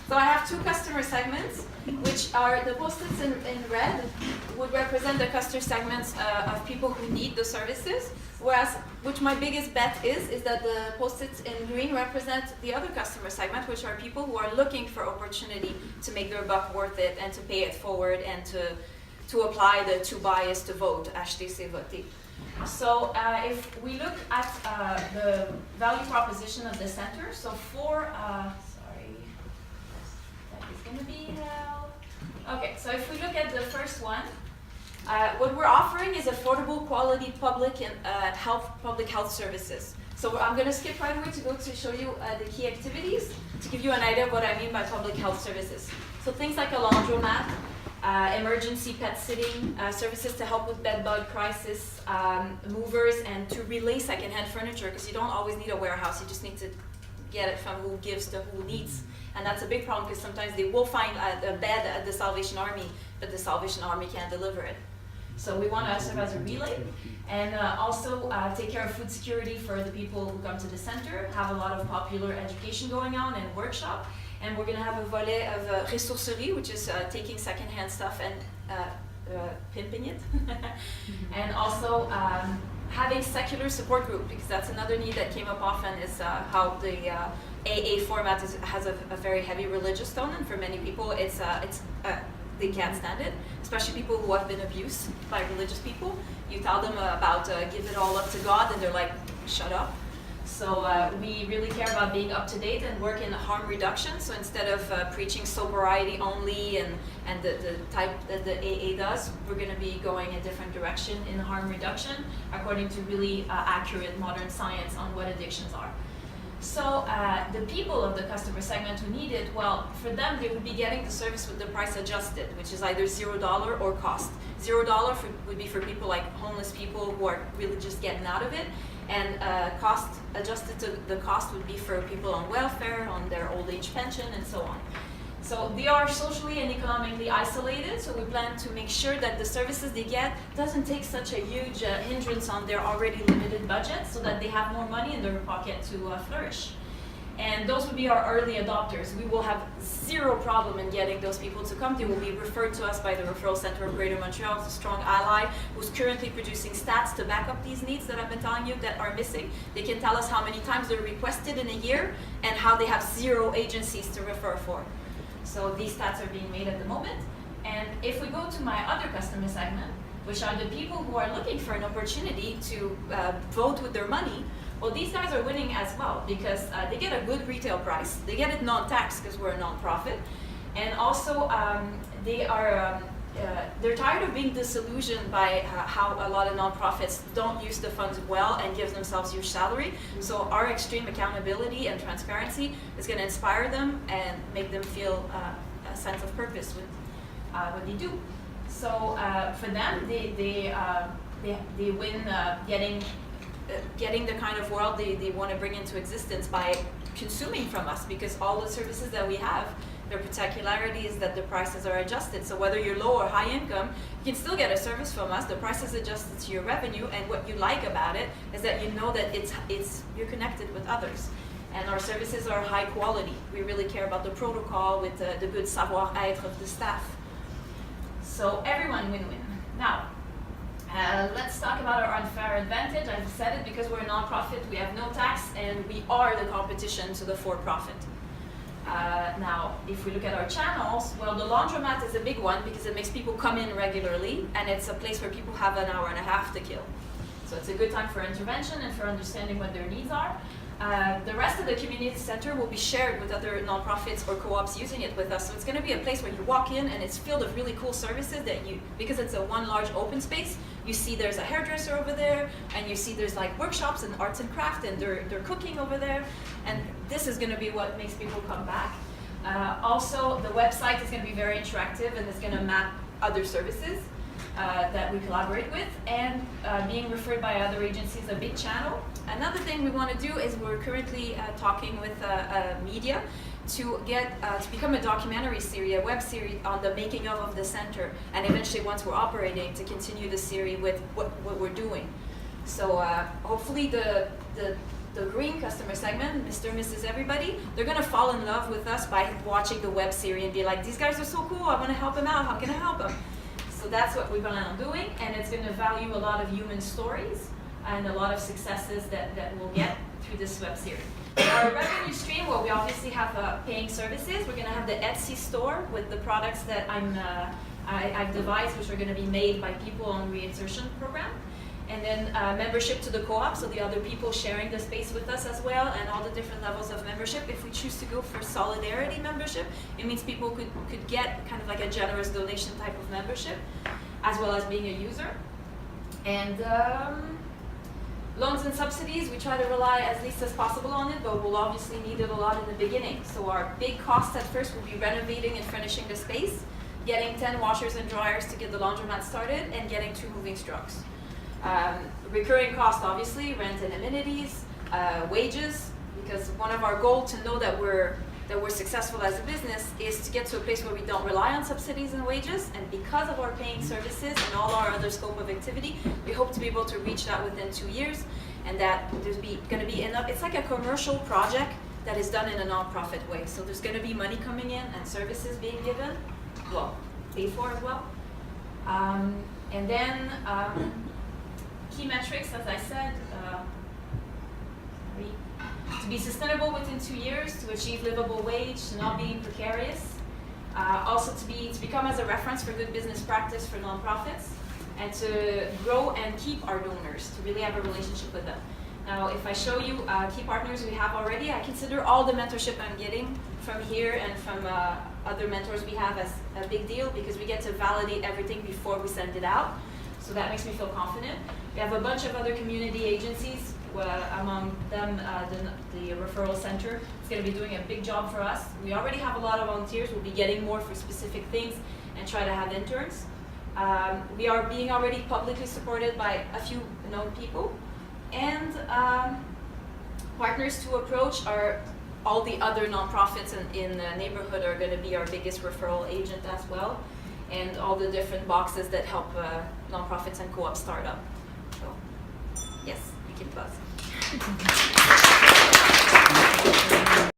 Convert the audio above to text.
So I have two customer segments, which are the post-its in red would represent the customer segments of people who need the services, whereas which my biggest bet is that the post-its in green represent the other customer segment, which are people who are looking for opportunity to make their buck worth it and to pay it forward and to apply the to buy is to vote, acheter c'est voter. So if we look at the value proposition of the center, so for going to be hell. Okay, so if we look at the first one, what we're offering is affordable, quality public health services. So I'm going to skip right away to show you the key activities to give you an idea of what I mean by public health services. So things like a laundromat, emergency pet sitting, services to help with bed bug crisis, movers, and to relay secondhand furniture, because you don't always need a warehouse, you just need to get it from who gives to who needs. And that's a big problem because sometimes they will find a bed at the Salvation Army, but the Salvation Army can't deliver it. So we want to serve as a relay, and also take care of food security for the people who come to the center, have a lot of popular education going on and workshop. And we're going to have a volet of ressourcerie, which is taking secondhand stuff and pimping it. And also having secular support group, because that's another need that came up often, is how the AA format has a very heavy religious tone, and for many people they can't stand it, especially people who have been abused by religious people. You tell them about give it all up to God, and they're like, shut up. So we really care about being up to date and work in harm reduction. So instead of preaching sobriety only and the type that the AA does, we're going to be going a different direction in harm reduction according to really accurate modern science on what addictions are. So the people of the customer segment who need it, well, for them they would be getting the service with the price adjusted, which is either $0 or cost. $0 would be for people like homeless people who are really just getting out of it, and cost adjusted to the cost would be for people on welfare, on their old age pension, and so on. So they are socially and economically isolated, so we plan to make sure that the services they get doesn't take such a huge hindrance on their already limited budget, so that they have more money in their pocket to flourish. And those would be our early adopters. We will have zero problem in getting those people to come. They will be referred to us by the Referral Center of Greater Montreal. It's a strong ally who's currently producing stats to back up these needs that I've been telling you that are missing. They can tell us how many times they're requested in a year and how they have zero agencies to refer for. So these stats are being made at the moment. And if we go to my other customer segment, which are the people who are looking for an opportunity to vote with their money, well, these guys are winning as well because they get a good retail price. They get it non-tax because we're a non-profit. And also they're tired of being disillusioned by how a lot of nonprofits don't use the funds well and give themselves huge salary. So our extreme accountability and transparency is going to inspire them and make them feel a sense of purpose with what they do. So for them, they win getting the kind of world they want to bring into existence by consuming from us, because all the services that we have, their particularity is that the prices are adjusted. So whether you're low or high income, you can still get a service from us. The price is adjusted to your revenue, and what you like about it is that you know that you're connected with others. And our services are high quality. We really care about the protocol with the good savoir-être of the staff. So everyone win-win. Now, let's talk about our unfair advantage. I've said it, because we're a nonprofit, we have no tax, and we are the competition to the for-profit. Now, if we look at our channels, well, the laundromat is a big one because it makes people come in regularly, and it's a place where people have an hour and a half to kill. So it's a good time for intervention and for understanding what their needs are. The rest of the community center will be shared with other nonprofits or co-ops using it with us. So it's going to be a place where you walk in and it's filled with really cool services that because it's a one large open space, you see there's a hairdresser over there, and you see there's like workshops and arts and craft, and they're cooking over there. And this is going to be what makes people come back. Also, the website is going to be very interactive, and it's going to map other services that we collaborate with, and being referred by other agencies, a big channel. Another thing we want to do is we're currently talking with media to get to become a documentary series, a web series on the making of the center, and eventually once we're operating to continue the series with what we're doing. So hopefully the the green customer segment, Mr. and Mrs. Everybody, they're going to fall in love with us by watching the web series and be like, these guys are so cool, I want to help them out, how can I help them? So that's what we plan on doing, and it's going to value a lot of human stories and a lot of successes that we'll get through this web series. Our revenue stream, well, we obviously have paying services. We're going to have the Etsy store with the products that I've devised, which are going to be made by people on reinsertion program. And then membership to the co-op, so the other people sharing the space with us as well, and all the different levels of membership. If we choose to go for solidarity membership, it means people could get kind of like a generous donation type of membership, as well as being a user. And loans and subsidies, we try to rely as least as possible on it, but we'll obviously need it a lot in the beginning. So our big costs at first will be renovating and furnishing the space, getting 10 washers and dryers to get the laundromat started, and getting 2 moving trucks. Recurring cost, obviously, rent and amenities, wages, because one of our goals to know that we're successful as a business is to get to a place where we don't rely on subsidies and wages, and because of our paying services and all our other scope of activity, we hope to be able to reach that within 2 years, and that there's going to be enough. It's like a commercial project that is done in a non-profit way, so there's going to be money coming in and services being given, well, paid for as well. And then key metrics, as I said, to be sustainable within 2 years, to achieve livable wage, to not be precarious, also to become as a reference for good business practice for nonprofits, and to grow and keep our donors, to really have a relationship with them. Now, if I show you key partners we have already, I consider all the mentorship I'm getting from here and from other mentors we have as a big deal, because we get to validate everything before we send it out. So that makes me feel confident. We have a bunch of other community agencies, among them the referral center. It's going to be doing a big job for us. We already have a lot of volunteers. We'll be getting more for specific things and try to have interns. We are being already publicly supported by a few known people. And partners to approach are all the other nonprofits in the neighborhood are going to be our biggest referral agent as well, and all the different boxes that help nonprofits and co-ops start up. So, yes, you can buzz.